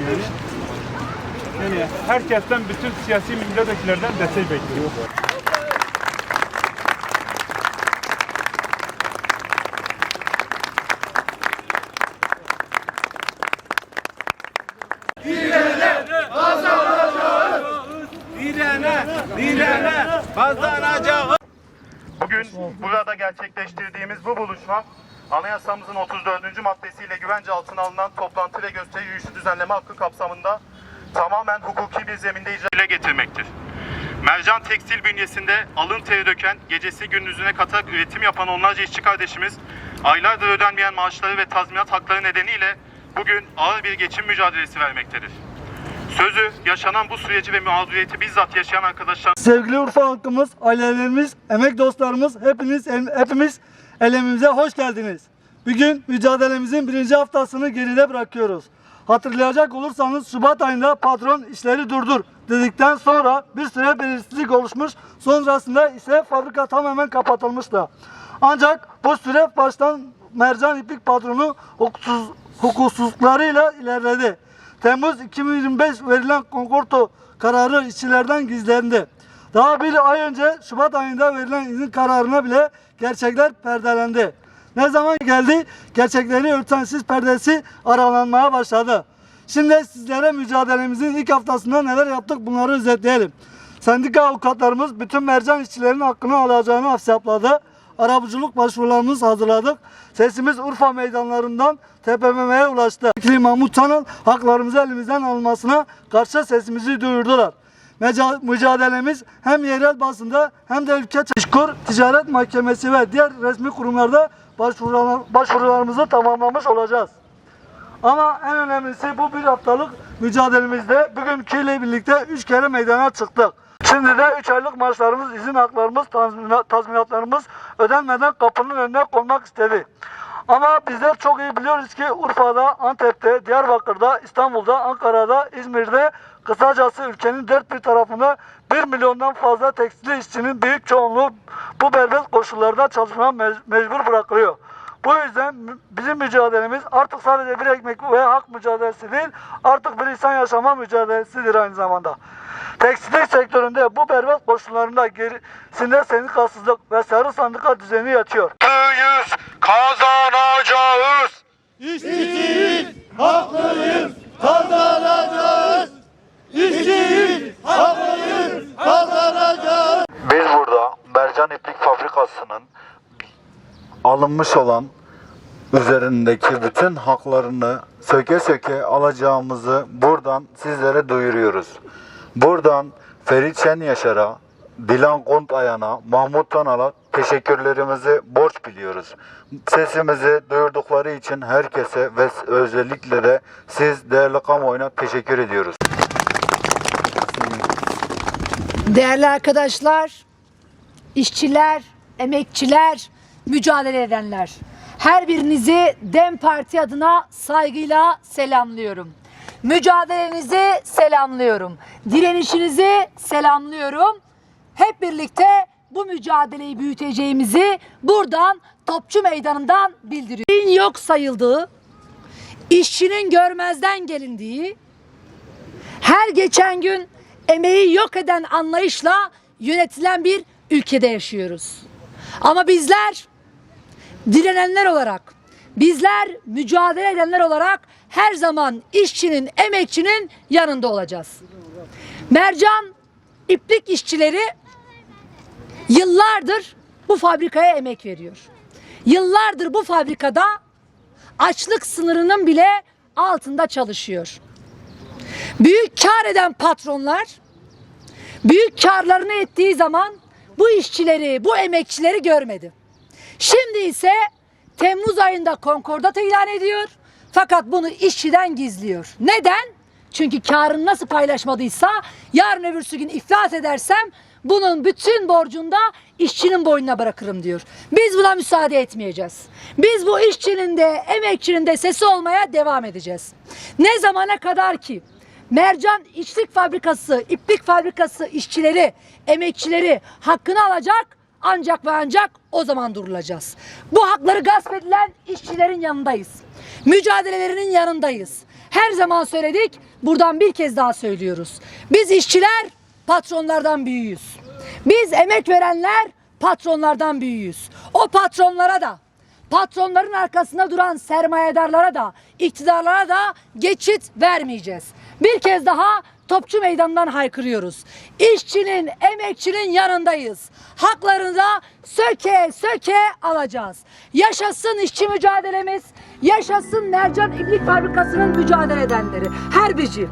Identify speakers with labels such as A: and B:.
A: Yani herkesten, bütün siyasi milletvekillerden destek bekliyoruz.
B: Direne kazanacağız.
C: Bugün burada gerçekleştirdiğimiz bu buluşma, Anayasamızın 34. maddesiyle güvence altına alınan toplantı ve gösteri yürüyüşü düzenleme hakkı kapsamında tamamen hukuki bir zeminde icra getirmektir. Mercan Tekstil bünyesinde alın teri döken, gecesi gündüzüne katarak üretim yapan onlarca işçi kardeşimiz, aylardır ödenmeyen maaşları ve tazminat hakları nedeniyle bugün ağır bir geçim mücadelesi vermektedir. Sözü yaşanan bu süreci ve mağduriyeti bizzat yaşayan arkadaşlar...
D: Sevgili Urfa halkımız, ailelerimiz, emek dostlarımız, hepimiz elemimize hoş geldiniz. Bugün mücadelemizin 1. haftasını geride bırakıyoruz. Hatırlayacak olursanız Şubat ayında patron işleri durdur dedikten sonra bir süre belirsizlik oluşmuş, sonrasında ise fabrika tamamen kapatılmıştı. Ancak bu süre baştan Mercan İplik patronu hukuksuzluklarıyla ilerledi. Temmuz 2025 verilen konkorto kararı işçilerden gizlendi. Daha bir ay önce Şubat ayında verilen izin kararına bile gerçekler perdelendi. Ne zaman geldi? Gerçekleri örten sis perdesi aralanmaya başladı. Şimdi sizlere mücadelemizin ilk haftasında neler yaptık bunları özetleyelim. Sendika avukatlarımız bütün mercan işçilerinin hakkını alacağını hesaplandı. Arabuluculuk başvurularımızı hazırladık. Sesimiz Urfa meydanlarından TPMM'ye ulaştı. Fikri Mahmut Tanıl haklarımızı elimizden alınmasına karşı sesimizi duyurdular. Mücadelemiz hem yerel basında hem de ülke İşkur, Ticaret Mahkemesi ve diğer resmi kurumlarda başvurularımızı tamamlamış olacağız. Ama en önemlisi bu bir haftalık mücadelemizde bugünküyle birlikte 3 kere meydana çıktık. Şimdi de 3 aylık maaşlarımız, izin haklarımız, tazminatlarımız ödenmeden kapının önüne konmak istedi. Ama bizler çok iyi biliyoruz ki Urfa'da, Antep'te, Diyarbakır'da, İstanbul'da, Ankara'da, İzmir'de, kısacası ülkenin dört bir tarafında 1 milyondan fazla tekstil işçinin büyük çoğunluğu bu berbat koşullarda çalışmaya mecbur bırakılıyor. Bu yüzden bizim mücadelemiz artık sadece bir ekmek ve hak mücadelesi değil, artık bir insan yaşama mücadelesidir aynı zamanda. Tekstil sektöründe bu berbat koşullarında gerisinde sendikasızlık ve sarı sendika düzeni yatıyor.
C: Kazanacağız.
D: İşçiyiz, haklıyız, kazanacağız. İşçiyiz, haklıyız, kazanacağız.
E: Biz burada Mercan İplik Fabrikası'nın alınmış olan üzerindeki bütün haklarını söke söke alacağımızı buradan sizlere duyuruyoruz. Buradan Ferit Şen Yaşar'a, Dilan Kontayan'a, Mahmut Tanal'a teşekkürlerimizi borç biliyoruz. Sesimizi duyurdukları için herkese ve özellikle de siz değerli kamuoyuna teşekkür ediyoruz.
F: Değerli arkadaşlar, işçiler, emekçiler, mücadele edenler, her birinizi DEM Parti adına saygıyla selamlıyorum. Mücadelenizi selamlıyorum. Direnişinizi selamlıyorum. Hep birlikte bu mücadeleyi büyüteceğimizi buradan Topçu Meydanı'ndan bildiriyorum. Yok sayıldığı, işçinin görmezden gelindiği, her geçen gün emeği yok eden anlayışla yönetilen bir ülkede yaşıyoruz. Ama bizler direnenler olarak, bizler mücadele edenler olarak her zaman işçinin, emekçinin yanında olacağız. Mercan İplik işçileri yıllardır bu fabrikaya emek veriyor. Yıllardır bu fabrikada açlık sınırının bile altında çalışıyor. Büyük kar eden patronlar büyük karlarını ettiği zaman bu işçileri, bu emekçileri görmedi. Şimdi ise Temmuz ayında konkordato ilan ediyor. Fakat bunu işçiden gizliyor. Neden? Çünkü karını nasıl paylaşmadıysa yarın öbürsü gün iflas edersem bunun bütün borcunu da işçinin boynuna bırakırım diyor. Biz buna müsaade etmeyeceğiz. Biz bu işçinin de emekçinin de sesi olmaya devam edeceğiz. Ne zamana kadar ki Mercan İçlik Fabrikası, İplik Fabrikası işçileri, emekçileri hakkını alacak, ancak ve ancak o zaman durulacağız. Bu hakları gasp edilen işçilerin yanındayız. Mücadelelerinin yanındayız. Her zaman söyledik, buradan bir kez daha söylüyoruz. Biz işçiler patronlardan büyüğüz. Biz emek verenler patronlardan büyüğüz. O patronlara da, patronların arkasında duran sermayedarlara da, iktidarlara da geçit vermeyeceğiz. Bir kez daha Topçu Meydanı'ndan haykırıyoruz. İşçinin, emekçinin yanındayız. Haklarını da söke söke alacağız. Yaşasın işçi mücadelemiz, yaşasın Mercan İplik Fabrikası'nın mücadele edenleri. Her birci,